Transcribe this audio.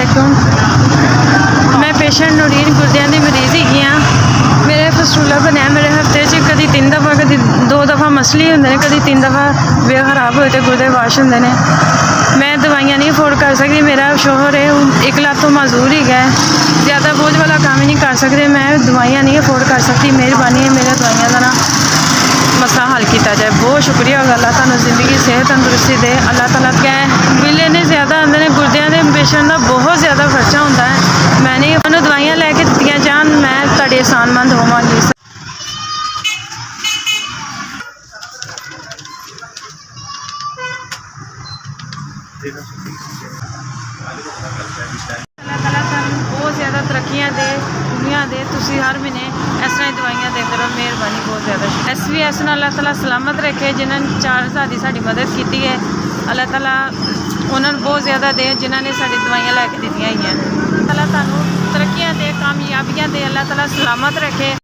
वालेकुम। मैं पेशेंट नूरीन गुर्दियां दी मरीज़ ही हाँ। मेरे फसूला बनया मेरे हफ्ते च कभी 3 दफ़ा कभी 2 दफ़ा मसली होंगे ने कभी 3 दफ़ा वे खराब होए तो गुर्दे वाश होंगे ने। मैं दवाइयाँ नहीं अफोर्ड कर सकती। मेरा शोहर है एक लाख तो मजदूर ही है, ज़्यादा बोझ वाला काम ही नहीं कर सकते। मैं दवाइयाँ नहीं अफोर्ड कर सकती। मेहरबानी है मेरे दवाइयाँ का ना मसला हल किया जाए। बहुत शुक्रिया होगा। अल्लाह तुहानू जिंदगी सेहत तंदुरुस्ती दे। अल्लाह ताला कै बिल इन्ने ज़्यादा आते हैं गुर्दियां के पेशेंट का बहुत ज़्यादा खर्चा होता है। मैंने उन्होंने दवाइयाँ लैके दित्तियां जान मैं तुहाडी एहसानमंद होवांगी। अल्लाह ताला सानू बहुत ज़्यादा तरक्कियां दे दुनिया दे। तुसी हर महीने इस तरह दवाइयाँ देते रहो। मेहरबानी बहुत ज़्यादा। SVS नूं अल्लाह ताला सलामत रखे। जिन्होंने 4 साल की साड़ी मदद की है अल्लाह ताला उन्होंने बहुत ज़्यादा दे जिन्होंने साड़ी दवाइयाँ लैके दित्तियां हैं। अल्लाह ताला तुहानू तरक्कियां दे कामयाबियां दे। अल्लाह ताला सलामत रखे।